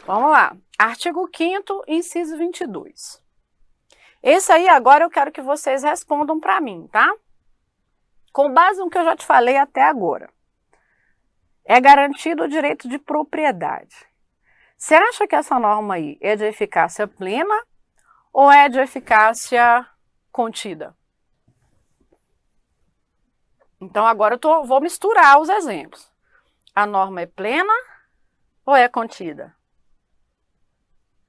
Vamos lá. Artigo 5º, inciso 22. Esse aí agora eu quero que vocês respondam para mim, tá? Com base no que eu já te falei até agora. É garantido o direito de propriedade. Você acha que essa norma aí é de eficácia plena ou é de eficácia contida? Então agora vou misturar os exemplos. A norma é plena ou é contida?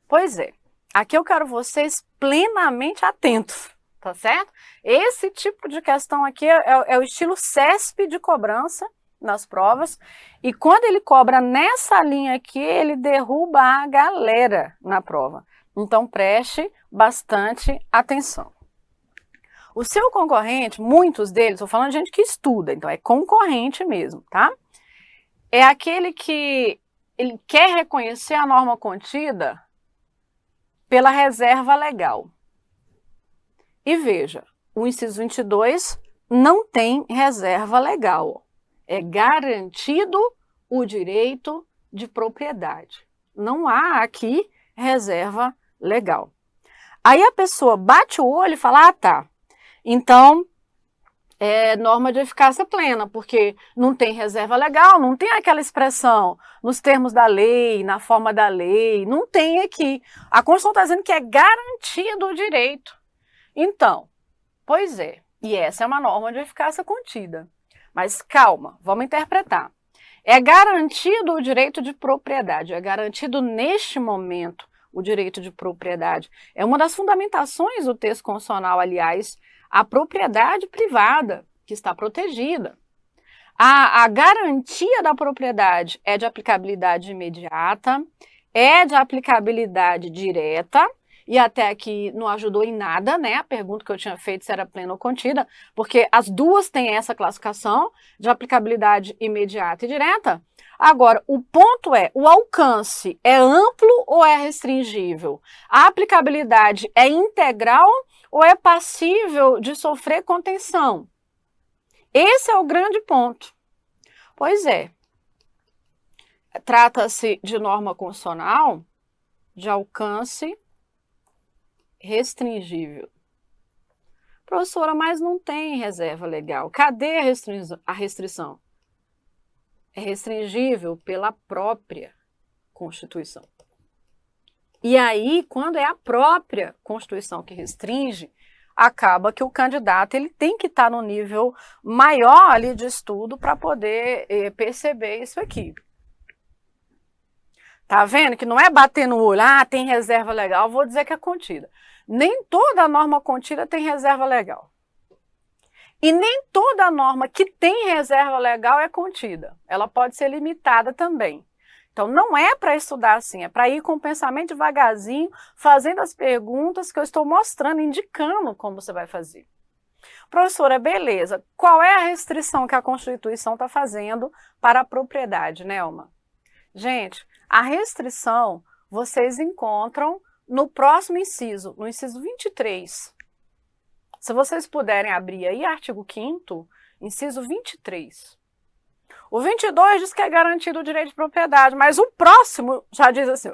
Pois é, aqui eu quero vocês plenamente atentos, tá certo? Esse tipo de questão aqui é o estilo CESP de cobrança nas provas, e quando ele cobra nessa linha aqui, ele derruba a galera na prova. Então preste bastante atenção. O seu concorrente, muitos deles, estou falando de gente que estuda, então é concorrente mesmo, tá? É aquele que ele quer reconhecer a norma contida pela reserva legal. E veja, o inciso 22 não tem reserva legal. É garantido o direito de propriedade. Não há aqui reserva legal. Aí a pessoa bate o olho e fala, ah, tá, então é norma de eficácia plena, porque não tem reserva legal, não tem aquela expressão nos termos da lei, na forma da lei, não tem aqui. A Constituição está dizendo que é garantido o direito. Então, pois é, e essa é uma norma de eficácia contida. Mas calma, vamos interpretar. É garantido o direito de propriedade, é garantido neste momento o direito de propriedade. É uma das fundamentações do texto constitucional, aliás, a propriedade privada, que está protegida. A garantia da propriedade é de aplicabilidade imediata, é de aplicabilidade direta, e até aqui não ajudou em nada, né? A pergunta que eu tinha feito se era plena ou contida, porque as duas têm essa classificação de aplicabilidade imediata e direta. Agora, o ponto é, o alcance é amplo ou é restringível? A aplicabilidade é integral ou é passível de sofrer contenção? Esse é o grande ponto. Pois é, trata-se de norma constitucional de alcance restringível. Professora, mas não tem reserva legal. Cadê a restrição? É restringível pela própria Constituição. E aí, quando é a própria Constituição que restringe, acaba que o candidato ele tem que estar no nível maior ali de estudo para poder perceber isso aqui. Tá vendo que não é bater no olho, ah, tem reserva legal, vou dizer que é contida. Nem toda norma contida tem reserva legal. E nem toda norma que tem reserva legal é contida. Ela pode ser limitada também. Então, não é para estudar assim, é para ir com o pensamento devagarzinho, fazendo as perguntas que eu estou mostrando, indicando como você vai fazer. Professora, beleza. Qual é a restrição que a Constituição está fazendo para a propriedade, Nelma? Gente, a restrição vocês encontram no próximo inciso, no inciso 23. Se vocês puderem abrir aí, artigo 5º, inciso 23. O 22 diz que é garantido o direito de propriedade, mas o próximo já diz assim,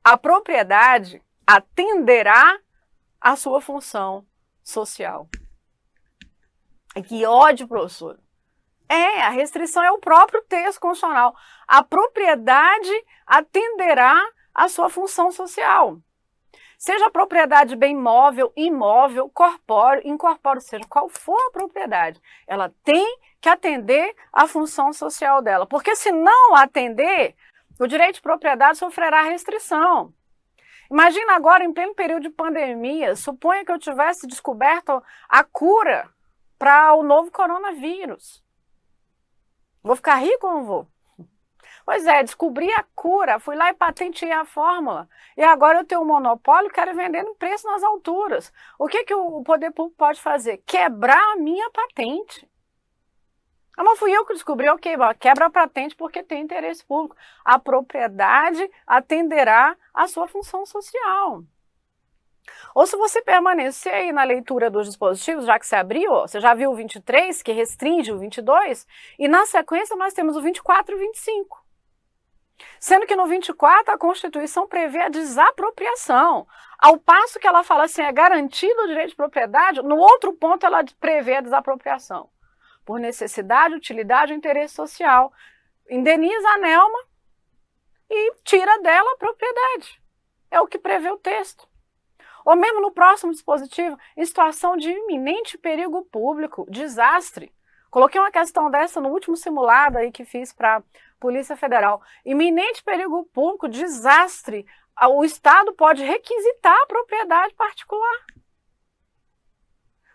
a propriedade atenderá à sua função social. Que ódio, professor. A restrição é o próprio texto constitucional. A propriedade atenderá à sua função social. Seja a propriedade bem móvel, imóvel, corpóreo, incorpóreo, seja qual for a propriedade, ela tem que atender à função social dela. Porque se não atender, o direito de propriedade sofrerá restrição. Imagina agora, em pleno período de pandemia, suponha que eu tivesse descoberto a cura para o novo coronavírus. Vou ficar rico ou não vou? Pois é, descobri a cura, fui lá e patenteei a fórmula. E agora eu tenho um monopólio, quero vender no preço nas alturas. O que o poder público pode fazer? Quebrar a minha patente. Ah, mas fui eu que descobri, ok, quebra a patente porque tem interesse público. A propriedade atenderá à sua função social. Ou se você permanecer aí na leitura dos dispositivos, já que você abriu, você já viu o 23, que restringe o 22, e na sequência nós temos o 24 e o 25. Sendo que no 24 a Constituição prevê a desapropriação. Ao passo que ela fala assim, é garantido o direito de propriedade, no outro ponto ela prevê a desapropriação. Por necessidade, utilidade ou interesse social. Indeniza a Nelma e tira dela a propriedade. É o que prevê o texto. Ou mesmo no próximo dispositivo, em situação de iminente perigo público, desastre. Coloquei uma questão dessa no último simulado aí que fiz para a Polícia Federal. Iminente perigo público, desastre. O Estado pode requisitar a propriedade particular.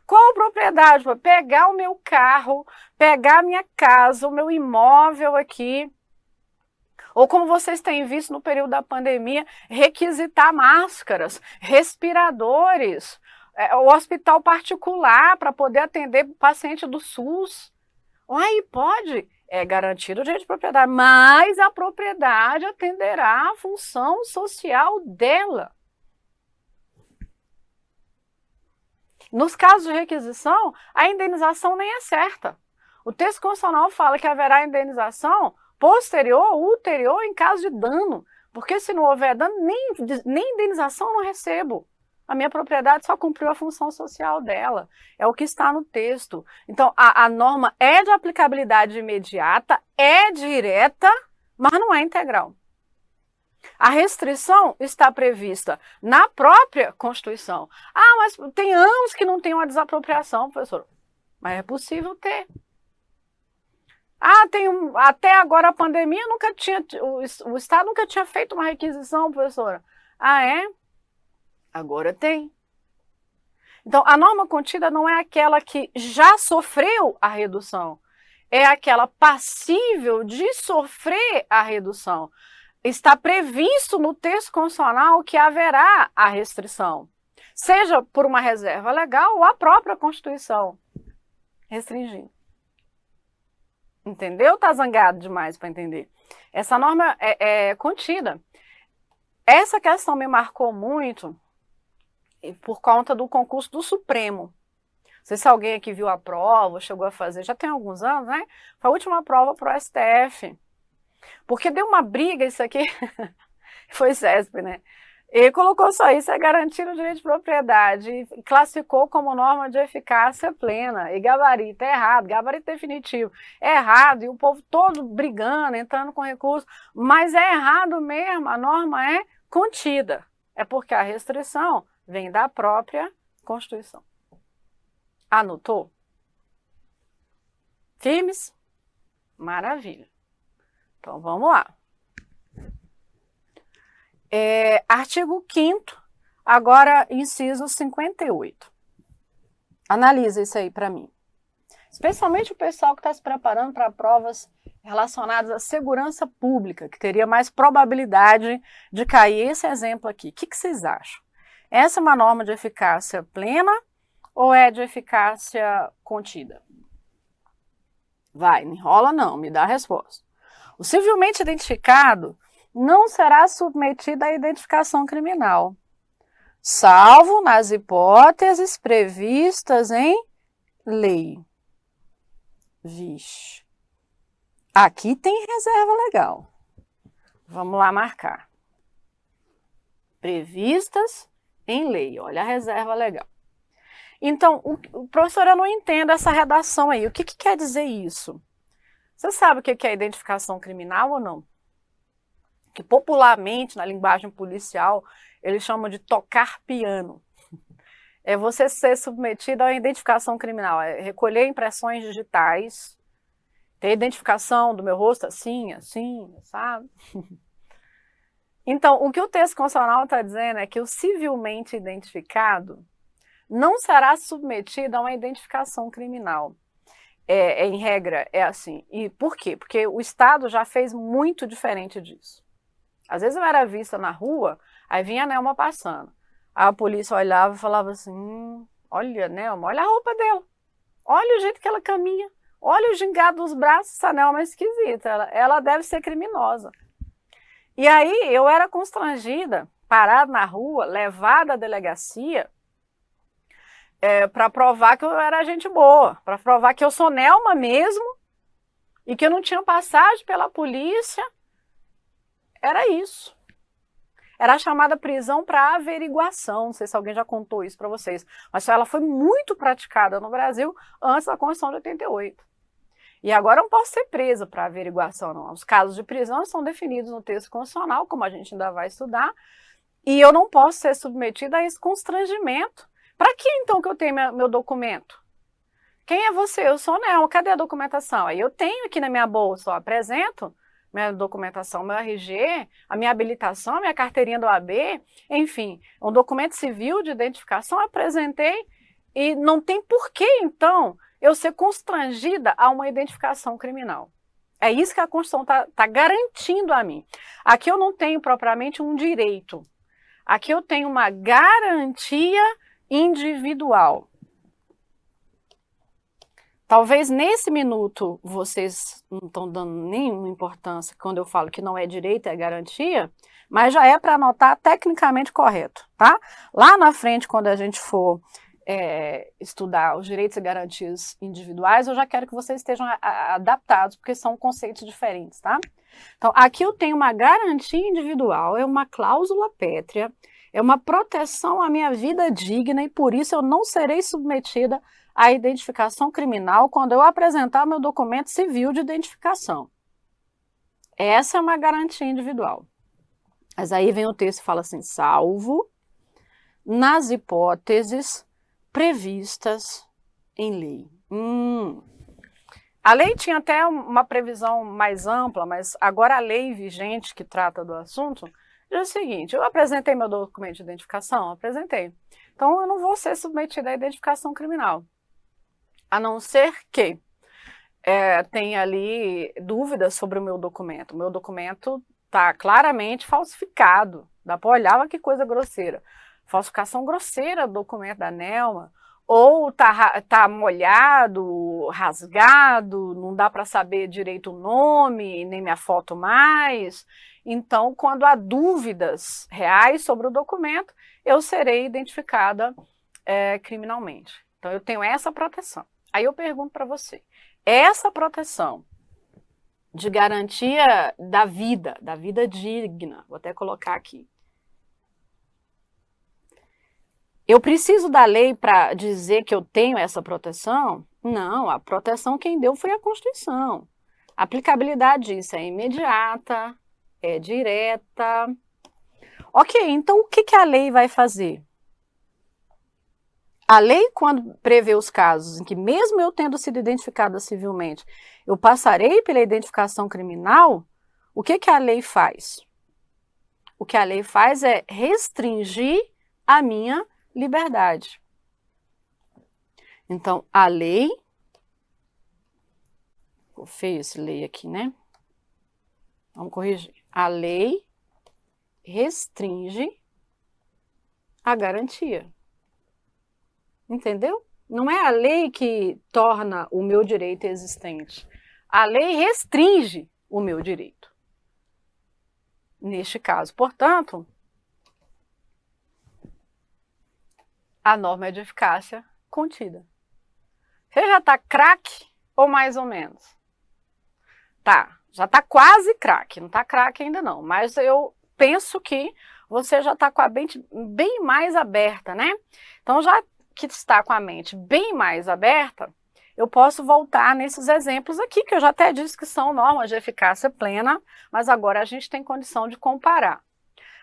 Qual propriedade? Pegar o meu carro, pegar a minha casa, o meu imóvel aqui. Ou como vocês têm visto no período da pandemia, requisitar máscaras, respiradores, o hospital particular para poder atender paciente do SUS. Aí pode, é garantido o direito de propriedade, mas a propriedade atenderá à função social dela. Nos casos de requisição, a indenização nem é certa. O texto constitucional fala que haverá indenização posterior ou ulterior em caso de dano, porque se não houver dano, nem indenização eu não recebo. A minha propriedade só cumpriu a função social dela. É o que está no texto. Então, a norma é de aplicabilidade imediata, é direta, mas não é integral. A restrição está prevista na própria Constituição. Ah, mas tem anos que não tem uma desapropriação, professor. Mas é possível ter. Ah, até agora a pandemia o Estado nunca tinha feito uma requisição, professora. Ah, é? Agora tem. Então, a norma contida não é aquela que já sofreu a redução, é aquela passível de sofrer a redução. Está previsto no texto constitucional que haverá a restrição, seja por uma reserva legal ou a própria Constituição restringindo. Entendeu? Tá zangado demais para entender. Essa norma é contida. Essa questão me marcou muito por conta do concurso do Supremo. Não sei se alguém aqui viu a prova, chegou a fazer, já tem alguns anos, né? Foi a última prova para o STF. Porque deu uma briga isso aqui, foi CESP, né? Ele colocou só isso, é garantir o direito de propriedade, e classificou como norma de eficácia plena, e gabarito, é errado, gabarito definitivo, é errado, e o povo todo brigando, entrando com recurso, mas é errado mesmo, a norma é contida, é porque a restrição vem da própria Constituição. Anotou? Firmes? Maravilha. Então vamos lá. Artigo 5º, agora inciso 58. Analisa isso aí para mim. Especialmente o pessoal que está se preparando para provas relacionadas à segurança pública, que teria mais probabilidade de cair esse exemplo aqui. O que vocês acham? Essa é uma norma de eficácia plena ou é de eficácia contida? Vai, não enrola não, me dá a resposta. O civilmente identificado não será submetido à identificação criminal, salvo nas hipóteses previstas em lei. Vixe. Aqui tem reserva legal. Vamos lá marcar. Previstas em lei. Olha a reserva legal. Então, professor, eu não entendo essa redação aí. O que quer dizer isso? Você sabe o que é identificação criminal ou não? Que popularmente, na linguagem policial, eles chamam de tocar piano. É você ser submetido à identificação criminal, é recolher impressões digitais, ter identificação do meu rosto assim, sabe? Então, o que o texto constitucional está dizendo é que o civilmente identificado não será submetido a uma identificação criminal. Em regra, é assim. E por quê? Porque o Estado já fez muito diferente disso. Às vezes eu era vista na rua, aí vinha a Nelma passando. Aí a polícia olhava e falava assim, olha, Nelma, olha a roupa dela. Olha o jeito que ela caminha. Olha o gingado dos braços, essa Nelma é esquisita. Ela deve ser criminosa. E aí eu era constrangida, parada na rua, levada à delegacia, para provar que eu era gente boa, para provar que eu sou Nelma mesmo, e que eu não tinha passagem pela polícia, Era isso. Era a chamada prisão para averiguação. Não sei se alguém já contou isso para vocês, mas ela foi muito praticada no Brasil antes da Constituição de 88. E agora eu não posso ser presa para averiguação, não. Os casos de prisão são definidos no texto constitucional, como a gente ainda vai estudar, e eu não posso ser submetida a esse constrangimento. Para que então que eu tenho meu documento? Quem é você? Eu sou Nelma. Cadê a documentação? Aí eu tenho aqui na minha bolsa, ó, apresento minha documentação, meu RG, a minha habilitação, a minha carteirinha do AB, enfim, um documento civil de identificação, apresentei e não tem porquê, então, eu ser constrangida a uma identificação criminal. É isso que a Constituição tá garantindo a mim. Aqui eu não tenho propriamente um direito. Aqui eu tenho uma garantia individual. Talvez nesse minuto vocês não estão dando nenhuma importância quando eu falo que não é direito, é garantia, mas já é para anotar tecnicamente correto, tá? Lá na frente, quando a gente for estudar os direitos e garantias individuais, eu já quero que vocês estejam adaptados, porque são conceitos diferentes, tá? Então, aqui eu tenho uma garantia individual, é uma cláusula pétrea, é uma proteção à minha vida digna e por isso eu não serei submetida à identificação criminal quando eu apresentar meu documento civil de identificação. Essa é uma garantia individual. Mas aí vem o texto e fala assim, salvo nas hipóteses previstas em lei. A lei tinha até uma previsão mais ampla, mas agora a lei vigente que trata do assunto diz o seguinte, eu apresentei meu documento de identificação? Apresentei. Então eu não vou ser submetida à identificação criminal, a não ser que tenha ali dúvidas sobre o meu documento. O meu documento está claramente falsificado, dá para olhar, olha que coisa grosseira. Falsificação grosseira do documento da Nelma, ou tá molhado, rasgado, não dá para saber direito o nome, nem minha foto mais. Então, quando há dúvidas reais sobre o documento, eu serei identificada criminalmente. Então, eu tenho essa proteção. Aí eu pergunto para você, essa proteção de garantia da vida digna, vou até colocar aqui, eu preciso da lei para dizer que eu tenho essa proteção? Não, a proteção quem deu foi a Constituição. A aplicabilidade disso é imediata, é direta. Ok, então o que a lei vai fazer? A lei, quando prevê os casos em que, mesmo eu tendo sido identificada civilmente, eu passarei pela identificação criminal, o que a lei faz? O que a lei faz é restringir a minha liberdade. Então, a lei, ficou feio esse lei aqui, né? Vamos corrigir. A lei restringe a garantia. Entendeu? Não é a lei que torna o meu direito existente. A lei restringe o meu direito. Neste caso, portanto, a norma é de eficácia contida. Você já está craque ou mais ou menos? Tá, já está quase craque, não está craque ainda não, mas eu penso que você já está com a mente bem mais aberta, né? Então, já que está com a mente bem mais aberta, eu posso voltar nesses exemplos aqui, que eu já até disse que são normas de eficácia plena, mas agora a gente tem condição de comparar.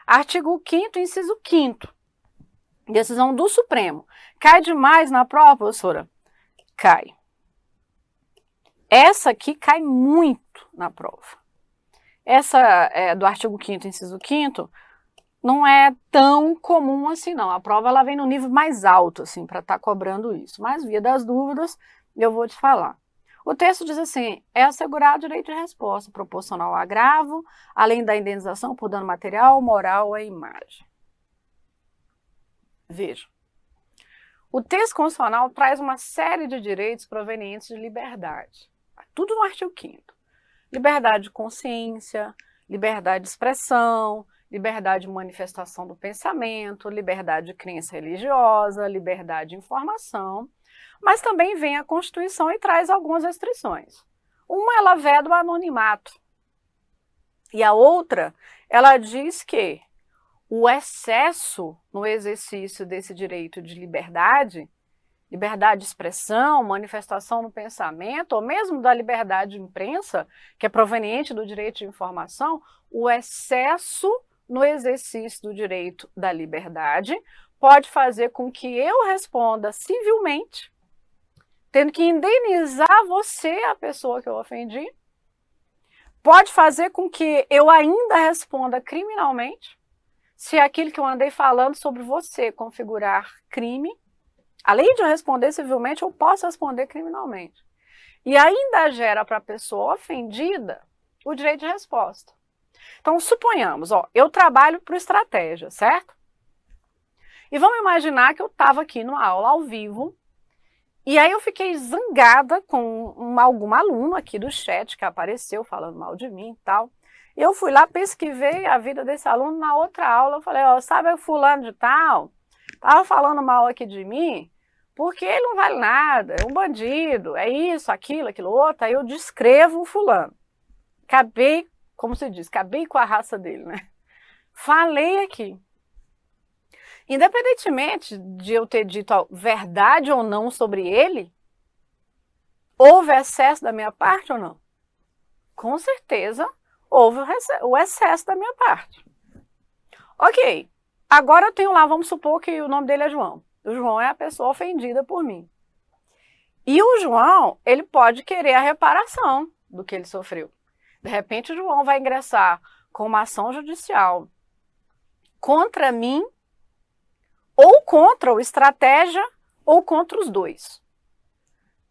Artigo 5º, inciso 5º. Decisão do Supremo. Cai demais na prova, professora? Cai. Essa aqui cai muito na prova. Essa do artigo 5º, inciso 5º, não é tão comum assim, não. A prova ela vem no nível mais alto, assim, para estar cobrando isso. Mas, via das dúvidas, eu vou te falar. O texto diz assim, é assegurado o direito de resposta proporcional ao agravo, além da indenização por dano material, moral ou imagem. Veja, o texto constitucional traz uma série de direitos provenientes de liberdade. Tudo no artigo 5º. Liberdade de consciência, liberdade de expressão, liberdade de manifestação do pensamento, liberdade de crença religiosa, liberdade de informação, mas também vem a Constituição e traz algumas restrições. Uma, ela veda o anonimato, e a outra, ela diz que o excesso no exercício desse direito de liberdade de expressão, manifestação no pensamento, ou mesmo da liberdade de imprensa, que é proveniente do direito de informação, o excesso no exercício do direito da liberdade pode fazer com que eu responda civilmente, tendo que indenizar você, a pessoa que eu ofendi, pode fazer com que eu ainda responda criminalmente, se aquilo que eu andei falando sobre você configurar crime. Além de eu responder civilmente, eu posso responder criminalmente. E ainda gera para a pessoa ofendida o direito de resposta. Então, suponhamos, eu trabalho por estratégia, certo? E vamos imaginar que eu estava aqui numa aula ao vivo, e aí eu fiquei zangada com algum aluno aqui do chat que apareceu falando mal de mim e tal. E eu fui lá, pesquisei a vida desse aluno na outra aula. Eu falei, sabe o fulano de tal? Tava falando mal aqui de mim, porque ele não vale nada, é um bandido, é isso, aquilo outro. Aí eu descrevo o fulano. Acabei, como se diz, acabei com a raça dele, né? Falei aqui. Independentemente de eu ter dito a verdade ou não sobre ele, houve excesso da minha parte ou não? Com certeza houve o excesso da minha parte. Ok, agora eu tenho lá, vamos supor que o nome dele é João. O João é a pessoa ofendida por mim. E o João, ele pode querer a reparação do que ele sofreu. De repente o João vai ingressar com uma ação judicial contra mim, ou contra o estratégia, ou contra os dois.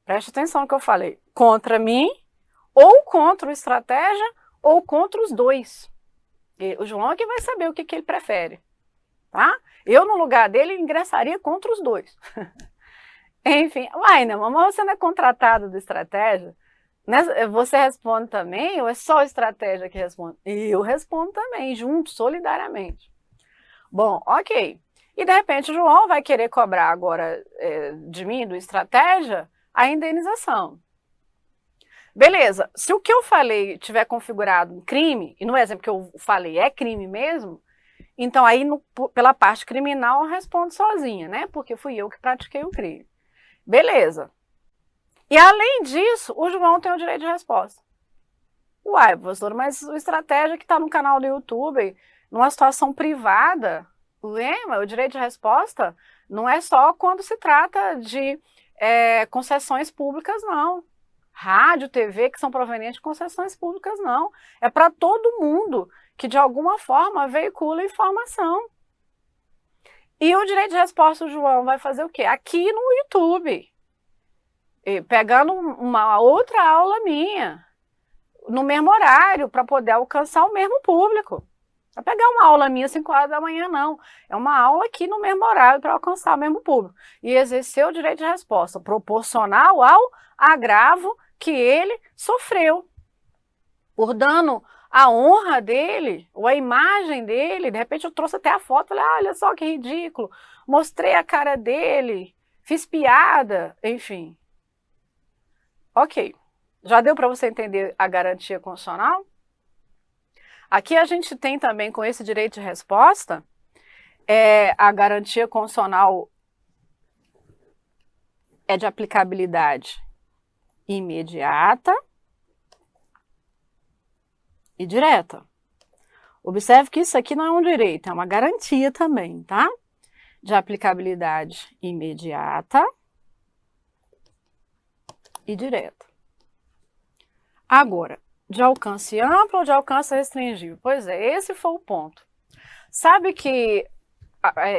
Preste atenção no que eu falei. Contra mim, ou contra o estratégia, ou contra os dois. E o João é que vai saber o que ele prefere. Tá? Eu, no lugar dele, ingressaria contra os dois. Enfim, mas você não é contratado do estratégia? Você responde também, ou é só a estratégia que responde? Eu respondo também, junto, solidariamente. Bom, ok. E de repente o João vai querer cobrar agora de mim, do estratégia, a indenização. Beleza, se o que eu falei tiver configurado um crime, e no exemplo que eu falei é crime mesmo, então aí pela parte criminal eu respondo sozinha, né? Porque fui eu que pratiquei o crime. Beleza. E além disso, o João tem o direito de resposta. Uai, professor, mas o estratégia que está no canal do YouTube, numa situação privada, o direito de resposta não é só quando se trata de concessões públicas, não. Rádio, TV, que são provenientes de concessões públicas, não. É para todo mundo que, de alguma forma, veicula informação. E o direito de resposta do João vai fazer o quê? Aqui no YouTube. Pegando uma outra aula minha, no mesmo horário, para poder alcançar o mesmo público. Não é pegar uma aula minha às 5 horas da manhã, não. É uma aula aqui no mesmo horário para alcançar o mesmo público. E exercer o direito de resposta proporcional ao agravo que ele sofreu. Por dano à honra dele, ou à imagem dele. De repente eu trouxe até a foto, falei, olha só que ridículo. Mostrei a cara dele, fiz piada, enfim. Ok. Já deu para você entender a garantia constitucional? Aqui a gente tem também, com esse direito de resposta, a garantia constitucional é de aplicabilidade imediata e direta. Observe que isso aqui não é um direito, é uma garantia também, tá? De aplicabilidade imediata e direta. Agora, de alcance amplo ou de alcance restringido? Pois é, esse foi o ponto. Sabe que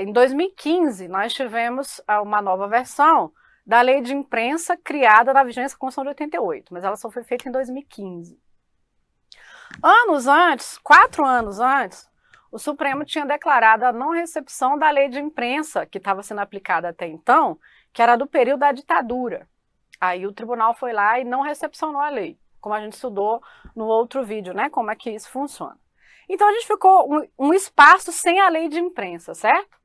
em 2015 nós tivemos uma nova versão da lei de imprensa criada na vigência da Constituição de 88, mas ela só foi feita em 2015. Anos antes, 4 anos antes, o Supremo tinha declarado a não recepção da lei de imprensa, que estava sendo aplicada até então, que era do período da ditadura. Aí o tribunal foi lá e não recepcionou a lei, como a gente estudou no outro vídeo, né? Como é que isso funciona. Então a gente ficou um espaço sem a lei de imprensa, certo?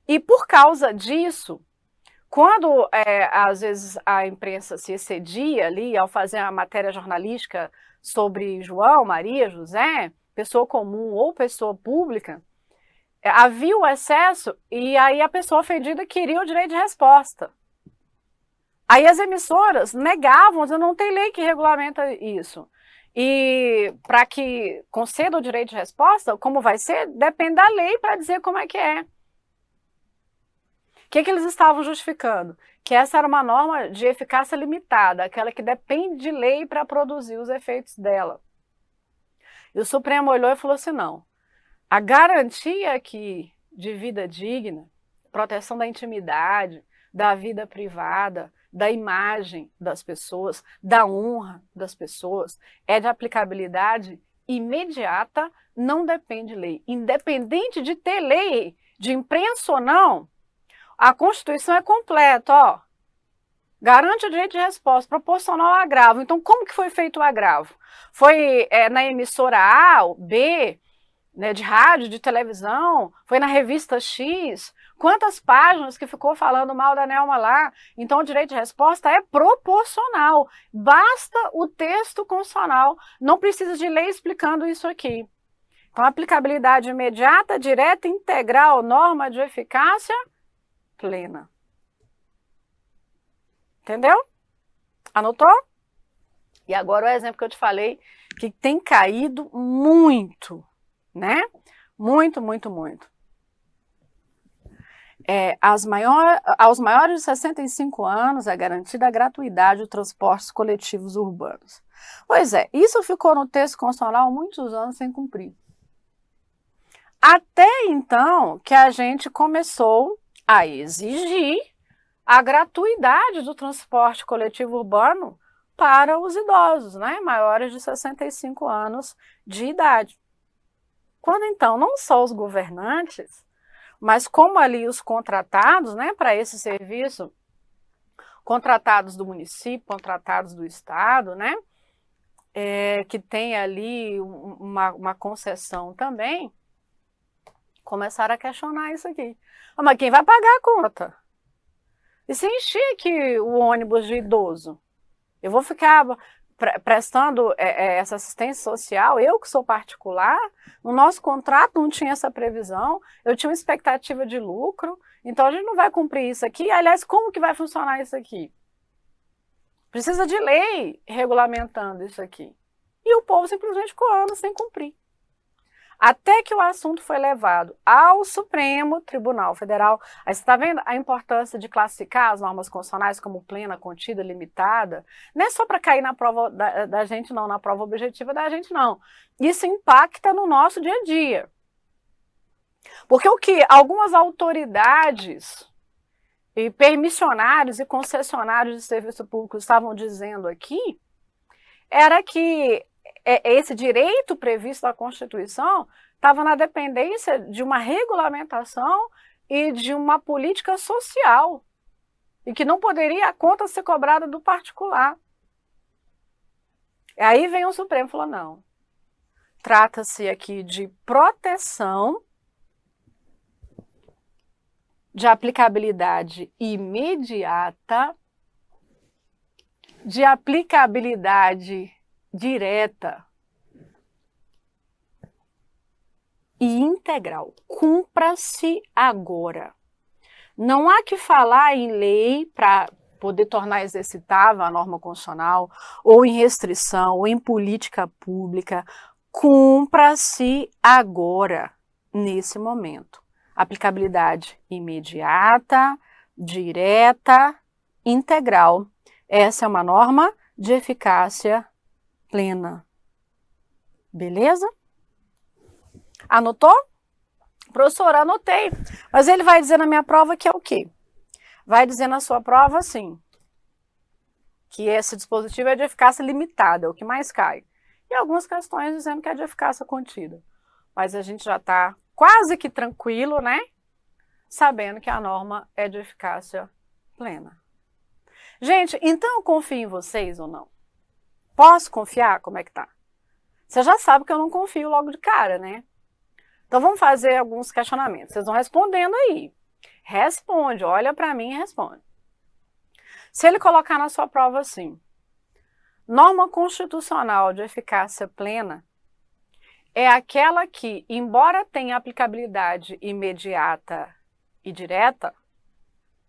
E por causa disso, quando às vezes a imprensa se excedia ali ao fazer a matéria jornalística sobre João, Maria, José, pessoa comum ou pessoa pública, havia o excesso e aí a pessoa ofendida queria o direito de resposta. Aí as emissoras negavam, dizendo, não tem lei que regulamenta isso. E para que conceda o direito de resposta, como vai ser, depende da lei para dizer como é que é. O que eles estavam justificando? Que essa era uma norma de eficácia limitada, aquela que depende de lei para produzir os efeitos dela. E o Supremo olhou e falou assim, não, a garantia aqui de vida digna, proteção da intimidade, da vida privada, da imagem das pessoas, da honra das pessoas, é de aplicabilidade imediata, não depende de lei. Independente de ter lei de imprensa ou não, a Constituição é completa, ó. Garante o direito de resposta proporcional ao agravo. Então, como que foi feito o agravo? Foi na emissora A, B, né, de rádio, de televisão? Foi na revista X? Quantas páginas que ficou falando mal da Nelma lá? Então, o direito de resposta é proporcional. Basta o texto constitucional. Não precisa de lei explicando isso aqui. Então, aplicabilidade imediata, direta, integral, norma de eficácia plena. Entendeu? Anotou? E agora o exemplo que eu te falei, que tem caído muito, né? Muito, muito, muito. Aos maiores de 65 anos é garantida a gratuidade de transportes coletivos urbanos. Pois é, isso ficou no texto constitucional há muitos anos sem cumprir. Até então que a gente começou a exigir a gratuidade do transporte coletivo urbano para os idosos, né, maiores de 65 anos de idade. Quando então, não só os governantes, mas como ali os contratados, né, para esse serviço, contratados do município, contratados do estado, né, que tem ali uma concessão também, começaram a questionar isso aqui. Mas quem vai pagar a conta? E se encher aqui o ônibus de idoso? Eu vou ficar prestando essa assistência social, eu que sou particular, no nosso contrato não tinha essa previsão, eu tinha uma expectativa de lucro, então a gente não vai cumprir isso aqui. Aliás, como que vai funcionar isso aqui? Precisa de lei regulamentando isso aqui. E o povo simplesmente ficou anos sem cumprir. Até que o assunto foi levado ao Supremo Tribunal Federal. Aí você está vendo a importância de classificar as normas constitucionais como plena, contida, limitada? Não é só para cair na prova da gente, não, na prova objetiva da gente, não. Isso impacta no nosso dia a dia. Porque o que algumas autoridades e permissionários e concessionários de serviço público estavam dizendo aqui era que esse direito previsto na Constituição estava na dependência de uma regulamentação e de uma política social, e que não poderia a conta ser cobrada do particular. E aí vem o Supremo e falou, não, trata-se aqui de proteção, de aplicabilidade imediata, de aplicabilidade direta e integral. Cumpra-se agora. Não há que falar em lei para poder tornar exercitável a norma constitucional, ou em restrição, ou em política pública. Cumpra-se agora, nesse momento. Aplicabilidade imediata, direta, integral. Essa é uma norma de eficácia plena. Beleza? Anotou? Professora, anotei. Mas ele vai dizer na minha prova que é o quê? Vai dizer na sua prova, sim, que esse dispositivo é de eficácia limitada, é o que mais cai. E algumas questões dizendo que é de eficácia contida. Mas a gente já está quase que tranquilo, né? Sabendo que a norma é de eficácia plena. Gente, então eu confio em vocês ou não? Posso confiar? Como é que tá? Você já sabe que eu não confio logo de cara, né? Então vamos fazer alguns questionamentos. Vocês vão respondendo aí. Responde, olha para mim e responde. Se ele colocar na sua prova assim, norma constitucional de eficácia plena é aquela que, embora tenha aplicabilidade imediata e direta,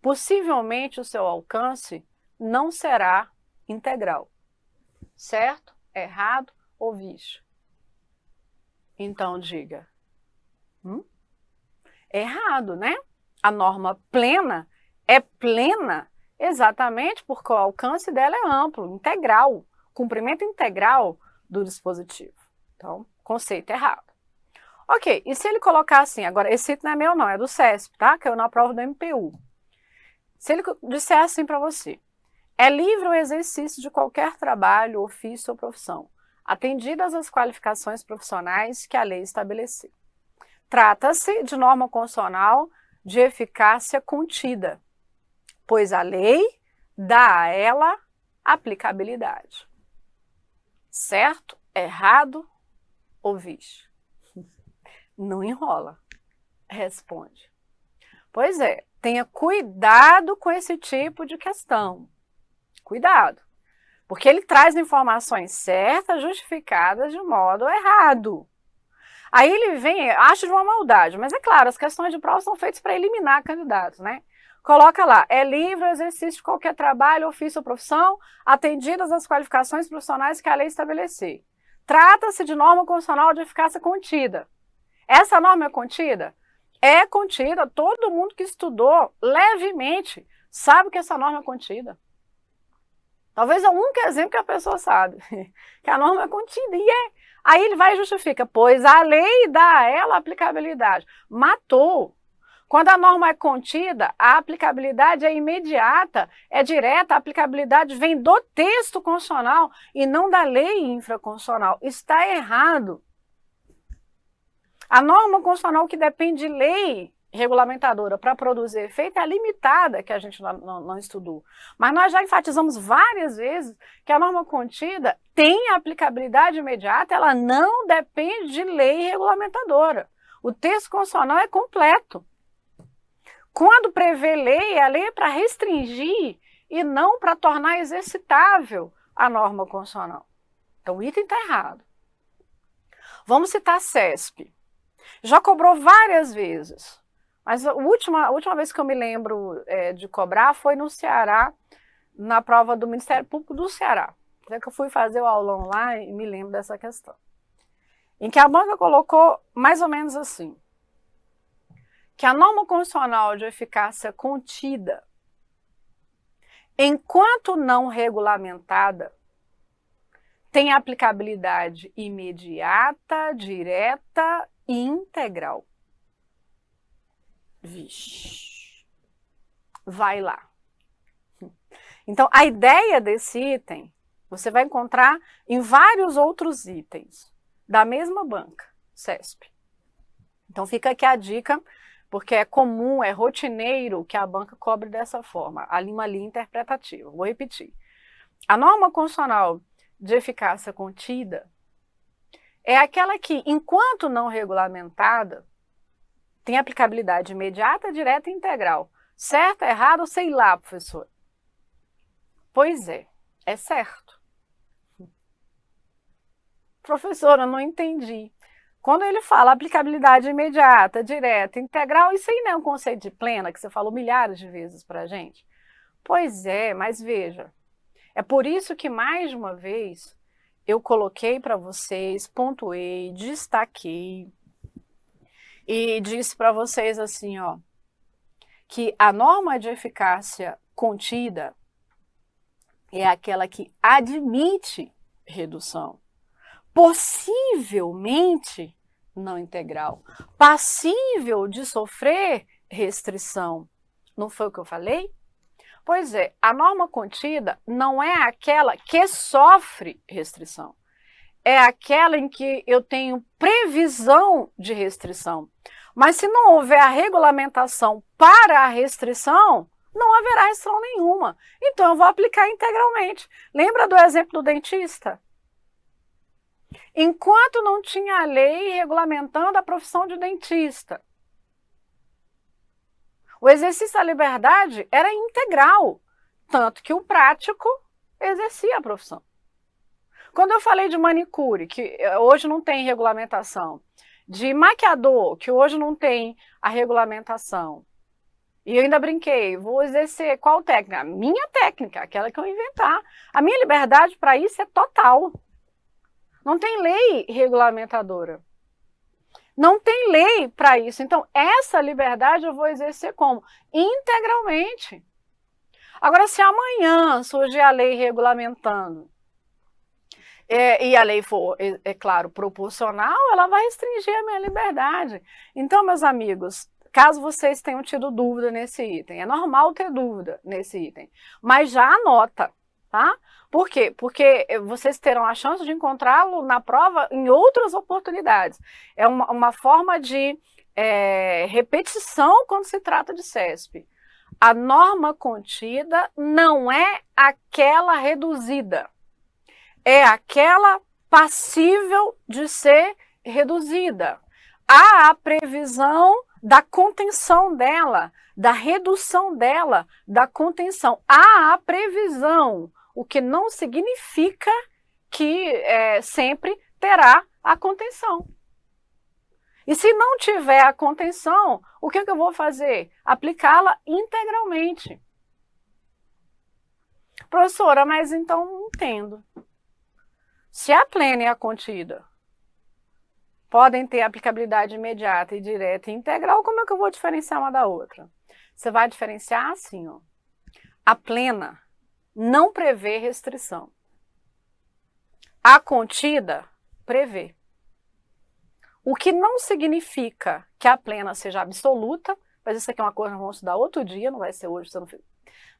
possivelmente o seu alcance não será integral. Certo? Errado ou visto? Então diga. Errado, né? A norma plena é plena exatamente porque o alcance dela é amplo, integral, cumprimento integral do dispositivo. Então, conceito errado. Ok, e se ele colocar assim, agora esse item não é meu não, é do CESP, tá? Que eu na prova do MPU. Se ele disser assim para você, é livre o exercício de qualquer trabalho, ofício ou profissão, atendidas as qualificações profissionais que a lei estabelecer. Trata-se de norma constitucional de eficácia contida, pois a lei dá a ela aplicabilidade. Certo? Errado ou visto? Não enrola. Responde. Pois é, tenha cuidado com esse tipo de questão. Cuidado. Porque ele traz informações certas, justificadas de modo errado. Aí ele vem, acha de uma maldade, mas é claro, as questões de prova são feitas para eliminar candidatos, né? Coloca lá, é livre o exercício de qualquer trabalho, ofício ou profissão, atendidas as qualificações profissionais que a lei estabelecer. Trata-se de norma constitucional de eficácia contida. Essa norma é contida? É contida, todo mundo que estudou levemente sabe que essa norma é contida. Talvez é o único exemplo que a pessoa sabe, que a norma é contida, e é. Aí ele vai e justifica, pois a lei dá a ela aplicabilidade. Matou. Quando a norma é contida, a aplicabilidade é imediata, é direta, a aplicabilidade vem do texto constitucional e não da lei infraconstitucional. Está errado. A norma constitucional que depende de lei regulamentadora para produzir efeito é a limitada, que a gente não estudou. Mas nós já enfatizamos várias vezes que a norma contida tem aplicabilidade imediata, ela não depende de lei regulamentadora. O texto constitucional é completo. Quando prevê lei, a lei é para restringir e não para tornar exercitável a norma constitucional. Então o item está errado. Vamos citar CESP. Já cobrou várias vezes. Mas a última vez que eu me lembro de cobrar foi no Ceará, na prova do Ministério Público do Ceará. É que eu fui fazer o aulão lá e me lembro dessa questão. Em que a banca colocou mais ou menos assim, que a norma constitucional de eficácia contida, enquanto não regulamentada, tem aplicabilidade imediata, direta e integral. Vixe, vai lá. Então, a ideia desse item, você vai encontrar em vários outros itens da mesma banca, CESP. Então, fica aqui a dica, porque é comum, é rotineiro que a banca cobre dessa forma, uma linha interpretativa. Vou repetir. A norma constitucional de eficácia contida é aquela que, enquanto não regulamentada, tem aplicabilidade imediata, direta e integral. Certo, errado, sei lá, professor. Pois é certo. Professora, não entendi. Quando ele fala aplicabilidade imediata, direta, integral, isso aí não é um conceito de plena, que você falou milhares de vezes para a gente? Pois é, mas veja, é por isso que, mais de uma vez, eu coloquei para vocês, pontuei, destaquei, e disse para vocês assim, ó, que a norma de eficácia contida é aquela que admite redução, possivelmente não integral, passível de sofrer restrição. Não foi o que eu falei? Pois é, a norma contida não é aquela que sofre restrição. É aquela em que eu tenho previsão de restrição. Mas se não houver a regulamentação para a restrição, não haverá restrição nenhuma. Então eu vou aplicar integralmente. Lembra do exemplo do dentista? Enquanto não tinha lei regulamentando a profissão de dentista, o exercício da liberdade era integral, tanto que o prático exercia a profissão. Quando eu falei de manicure, que hoje não tem regulamentação, de maquiador, que hoje não tem a regulamentação, e eu ainda brinquei, vou exercer qual técnica? A minha técnica, aquela que eu inventar. A minha liberdade para isso é total. Não tem lei regulamentadora. Não tem lei para isso. Então, essa liberdade eu vou exercer como? Integralmente. Agora, se amanhã surgir a lei regulamentando, e a lei for, é claro, proporcional, ela vai restringir a minha liberdade. Então, meus amigos, caso vocês tenham tido dúvida nesse item, é normal ter dúvida nesse item, mas já anota, tá? Por quê? Porque vocês terão a chance de encontrá-lo na prova em outras oportunidades. É uma forma de repetição quando se trata de CESP. A norma contida não é aquela reduzida, é aquela passível de ser reduzida. Há a previsão da contenção dela, da redução dela, da contenção. Há a previsão, o que não significa que sempre terá a contenção. E se não tiver a contenção, o que eu vou fazer? Aplicá-la integralmente. Professora, mas então não entendo. Se a plena e a contida podem ter aplicabilidade imediata e direta e integral, como é que eu vou diferenciar uma da outra? Você vai diferenciar assim, ó. A plena não prevê restrição. A contida prevê. O que não significa que a plena seja absoluta, mas isso aqui é uma coisa que nós vamos estudar outro dia, não vai ser hoje, você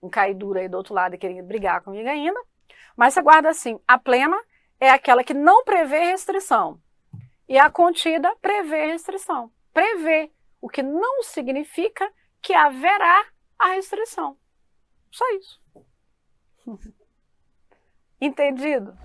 não cair duro aí do outro lado e querer brigar comigo ainda. Mas você guarda assim, a plena é aquela que não prevê restrição. E a contida prevê restrição. Prevê, o que não significa que haverá a restrição. Só isso. Entendido?